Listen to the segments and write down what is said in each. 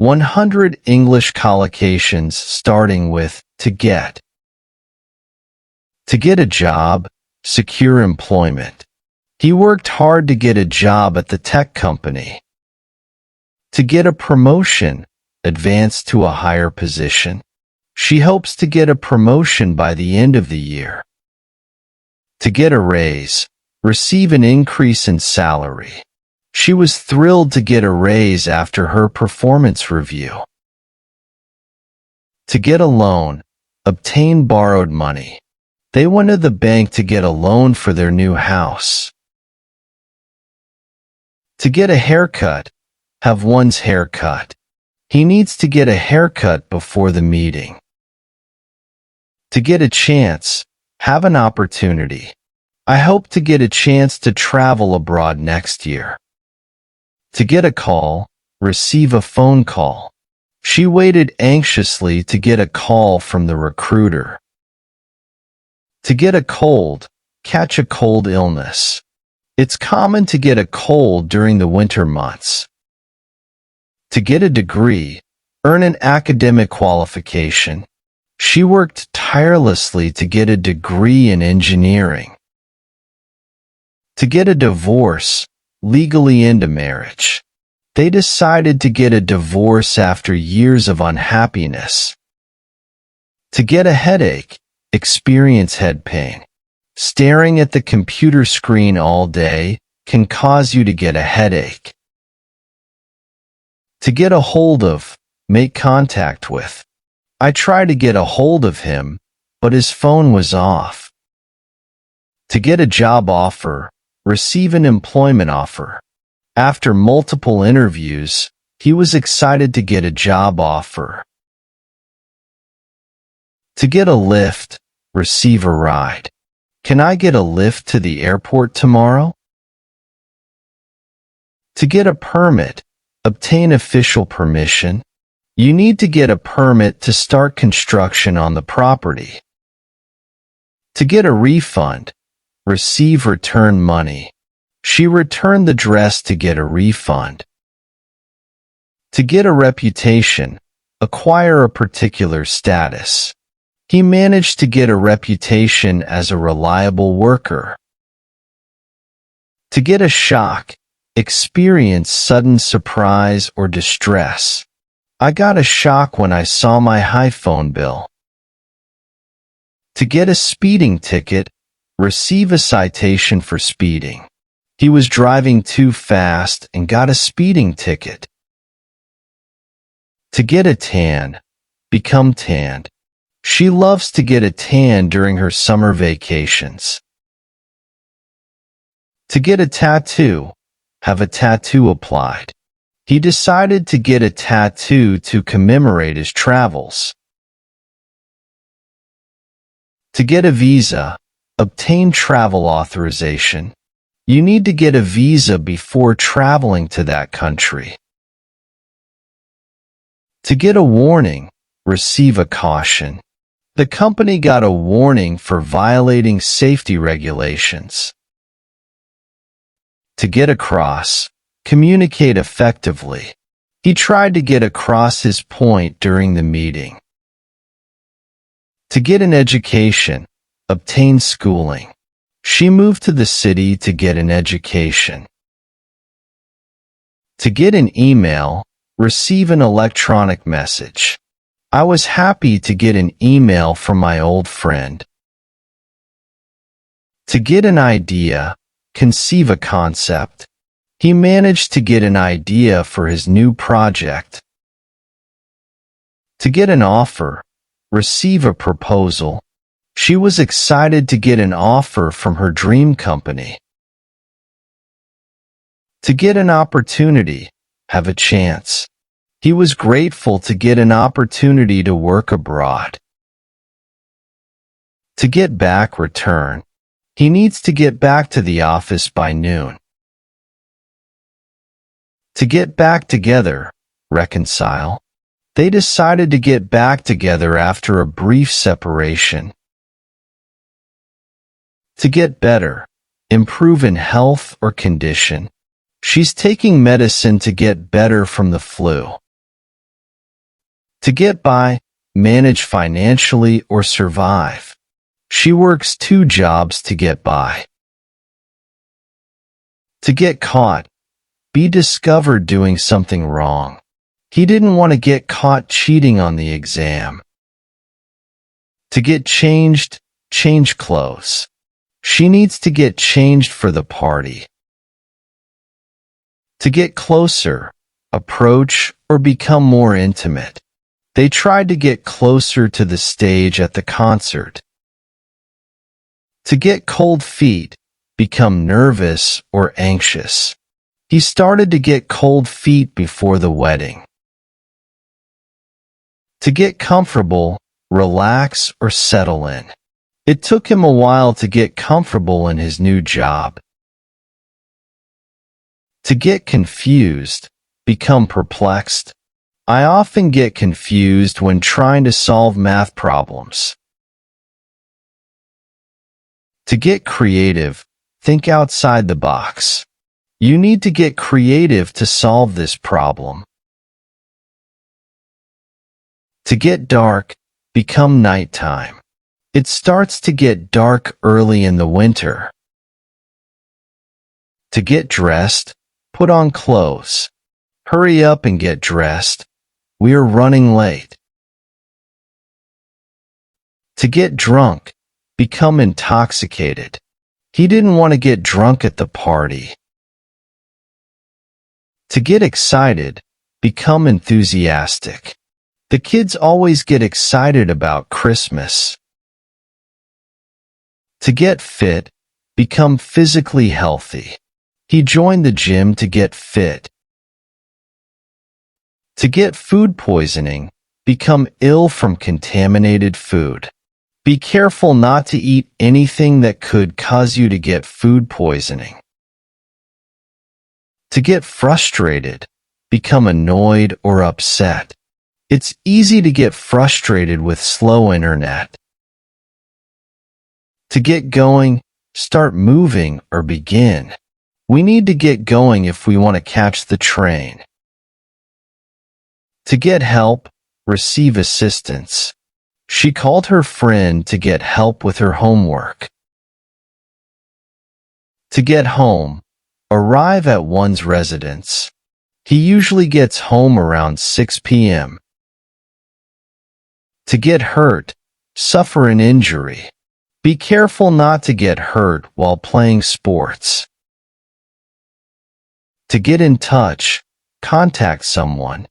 100 English collocations starting with to get. To get a job, secure employment. He worked hard to get a job at the tech company. To get a promotion, advance to a higher position. She hopes to get a promotion by the end of the year. To get a raise, receive an increase in salary. She was thrilled to get a raise after her performance review. To get a loan, obtain borrowed money. They went to the bank to get a loan for their new house. To get a haircut, have one's hair cut. He needs to get a haircut before the meeting. To get a chance, have an opportunity. I hope to get a chance to travel abroad next year. To get a call, receive a phone call. She waited anxiously to get a call from the recruiter. To get a cold, catch a cold illness. It's common to get a cold during the winter months. To get a degree, earn an academic qualification. She worked tirelessly to get a degree in engineering. To get a divorce, legally end a marriage. They decided to get a divorce after years of unhappiness. To get a headache, experience head pain. Staring at the computer screen all day can cause you to get a headache. To get a hold of, make contact with. I tried to get a hold of him, but his phone was off. To get a job offer, receive an employment offer. After multiple interviews, he was excited to get a job offer. To get a lift, receive a ride. Can I get a lift to the airport tomorrow? To get a permit, obtain official permission. You need to get a permit to start construction on the property. To get a refund, receive return money. She returned the dress to get a refund. To get a reputation, acquire a particular status. He managed to get a reputation as a reliable worker. To get a shock, experience sudden surprise or distress. I got a shock when I saw my iPhone bill. To get a speeding ticket, receive a citation for speeding. He was driving too fast and got a speeding ticket. To get a tan, become tanned. She loves to get a tan during her summer vacations. To get a tattoo, have a tattoo applied. He decided to get a tattoo to commemorate his travels. To get a visa, obtain travel authorization. You need to get a visa before traveling to that country. To get a warning, receive a caution. The company got a warning for violating safety regulations. To get across, communicate effectively. He tried to get across his point during the meeting. To get an education, obtain schooling. She moved to the city to get an education. To get an email, receive an electronic message. I was happy to get an email from my old friend. To get an idea, conceive a concept. He managed to get an idea for his new project. To get an offer, receive a proposal. She was excited to get an offer from her dream company. To get an opportunity, have a chance. He was grateful to get an opportunity to work abroad. To get back, return. He needs to get back to the office by noon. To get back together, reconcile. They decided to get back together after a brief separation. To get better, improve in health or condition. She's taking medicine to get better from the flu. To get by, manage financially, or survive. She works 2 jobs to get by. To get caught, be discovered doing something wrong. He didn't want to get caught cheating on the exam. To get changed, change clothes. She needs to get changed for the party. To get closer, approach, or become more intimate. They tried to get closer to the stage at the concert. To get cold feet, become nervous or anxious. He started to get cold feet before the wedding. To get comfortable, relax, or settle in. It took him a while to get comfortable in his new job. To get confused, become perplexed. I often get confused when trying to solve math problems. To get creative, think outside the box. You need to get creative to solve this problem. To get dark, become nighttime. It starts to get dark early in the winter. To get dressed, put on clothes. Hurry up and get dressed. We are running late. To get drunk, become intoxicated. He didn't want to get drunk at the party. To get excited, become enthusiastic. The kids always get excited about Christmas. To get fit, become physically healthy. He joined the gym to get fit. To get food poisoning, become ill from contaminated food. Be careful not to eat anything that could cause you to get food poisoning. To get frustrated, become annoyed or upset. It's easy to get frustrated with slow internet. To get going, start moving or begin. We need to get going if we want to catch the train. To get help, receive assistance. She called her friend to get help with her homework. To get home, arrive at one's residence. He usually gets home around 6 p.m. To get hurt, suffer an injury. Be careful not to get hurt while playing sports. To get in touch, contact someone.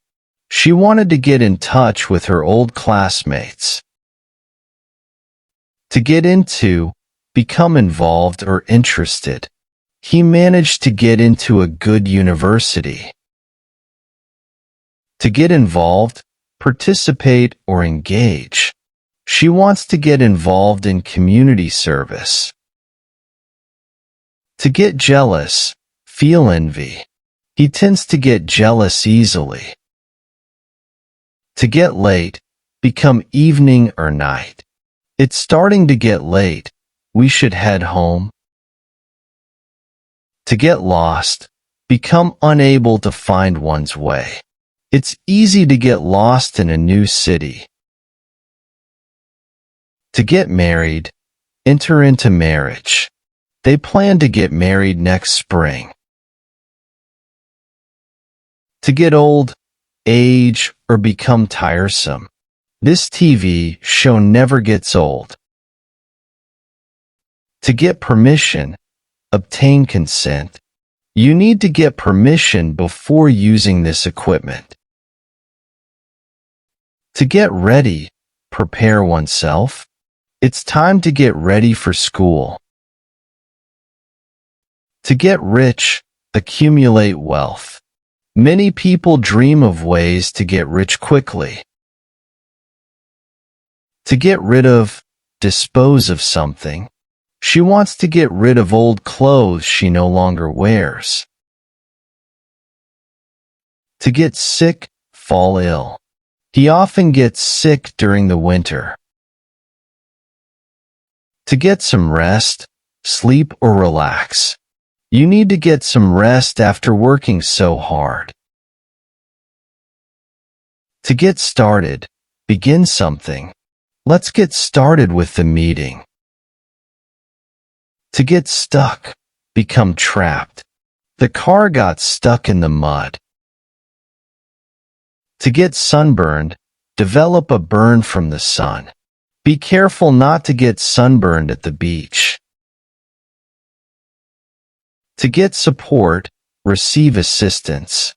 She wanted to get in touch with her old classmates. To get into, become involved or interested. He managed to get into a good university. To get involved, participate or engage. She wants to get involved in community service. To get jealous, feel envy. He tends to get jealous easily. To get late, become evening or night. It's starting to get late. We should head home. To get lost, become unable to find one's way. It's easy to get lost in a new city. To get married, enter into marriage. They plan to get married next spring. To get old, age, or become tiresome. This TV show never gets old. To get permission, obtain consent. You need to get permission before using this equipment. To get ready, prepare oneself. It's time to get ready for school. To get rich, accumulate wealth. Many people dream of ways to get rich quickly. To get rid of, dispose of something. She wants to get rid of old clothes she no longer wears. To get sick, fall ill. He often gets sick during the winter. To get some rest, sleep or relax. You need to get some rest after working so hard. To get started, begin something. Let's get started with the meeting. To get stuck, become trapped. The car got stuck in the mud. To get sunburned, develop a burn from the sun. Be careful not to get sunburned at the beach. To get support, receive assistance.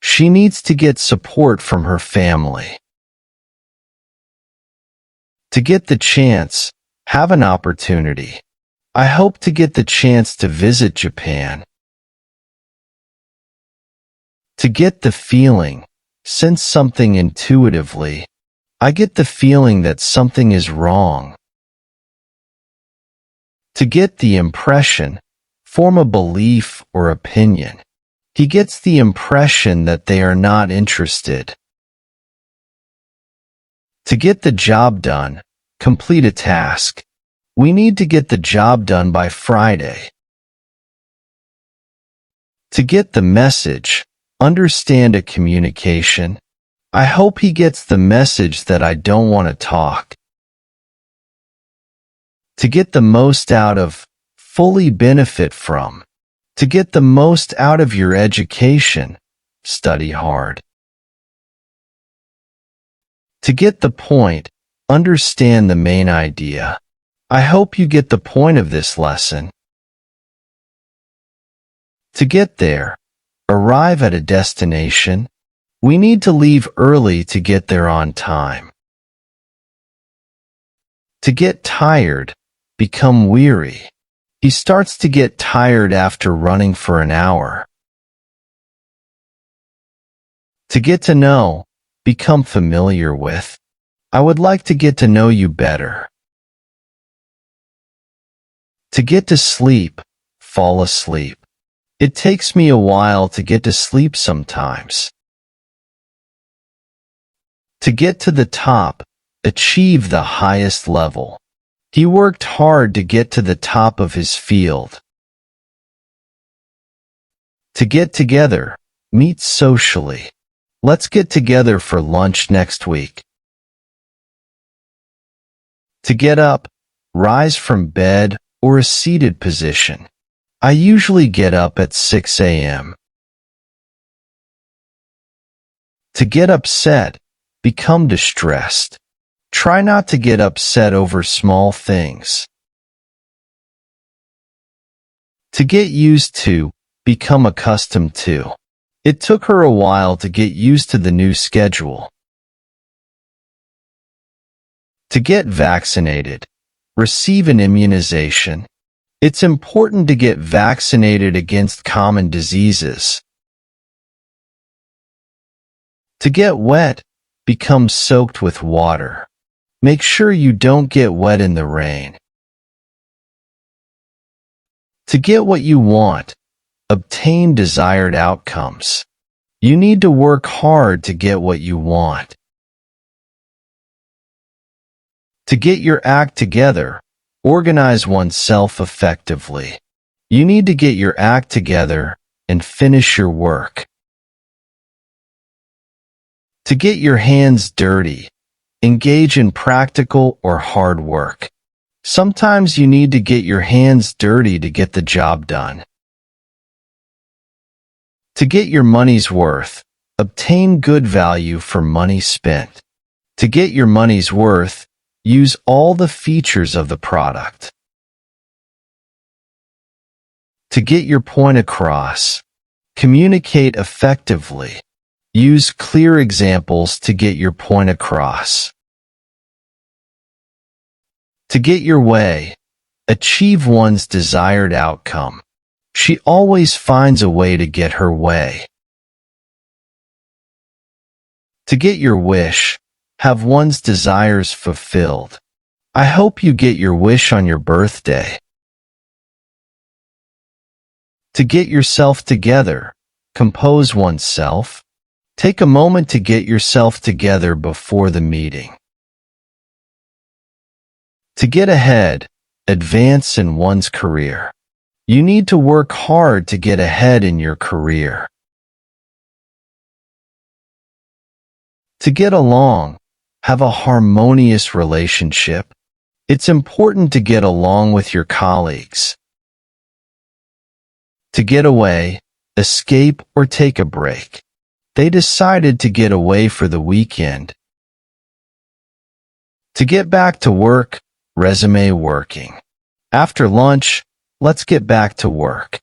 She needs to get support from her family. To get the chance, have an opportunity. I hope to get the chance to visit Japan. To get the feeling, sense something intuitively. I get the feeling that something is wrong. To get the impression, form a belief or opinion. He gets the impression that they are not interested. To get the job done, complete a task. We need to get the job done by Friday. To get the message, understand a communication. I hope he gets the message that I don't want to talk. To get the most out of, fully benefit from. To get the most out of your education, study hard. To get the point, understand the main idea. I hope you get the point of this lesson. To get there, arrive at a destination. We need to leave early to get there on time. To get tired, become weary. He starts to get tired after running for an hour. To get to know, become familiar with. I would like to get to know you better. To get to sleep, fall asleep. It takes me a while to get to sleep sometimes. To get to the top, achieve the highest level. He worked hard to get to the top of his field. To get together, meet socially. Let's get together for lunch next week. To get up, rise from bed or a seated position. I usually get up at 6 a.m. To get upset, become distressed. Try not to get upset over small things. To get used to, become accustomed to. It took her a while to get used to the new schedule. To get vaccinated, receive an immunization. It's important to get vaccinated against common diseases. To get wet, become soaked with water. Make sure you don't get wet in the rain. To get what you want, obtain desired outcomes. You need to work hard to get what you want. To get your act together, organize oneself effectively. You need to get your act together and finish your work. To get your hands dirty, engage in practical or hard work. Sometimes you need to get your hands dirty to get the job done. To get your money's worth, obtain good value for money spent. To get your money's worth, use all the features of the product. To get your point across, communicate effectively. Use clear examples to get your point across. To get your way, achieve one's desired outcome. She always finds a way to get her way. To get your wish, have one's desires fulfilled. I hope you get your wish on your birthday. To get yourself together, compose oneself. Take a moment to get yourself together before the meeting. To get ahead, advance in one's career. You need to work hard to get ahead in your career. To get along, have a harmonious relationship. It's important to get along with your colleagues. To get away, escape or take a break. They decided to get away for the weekend. To get back to work, resume working. After lunch, let's get back to work.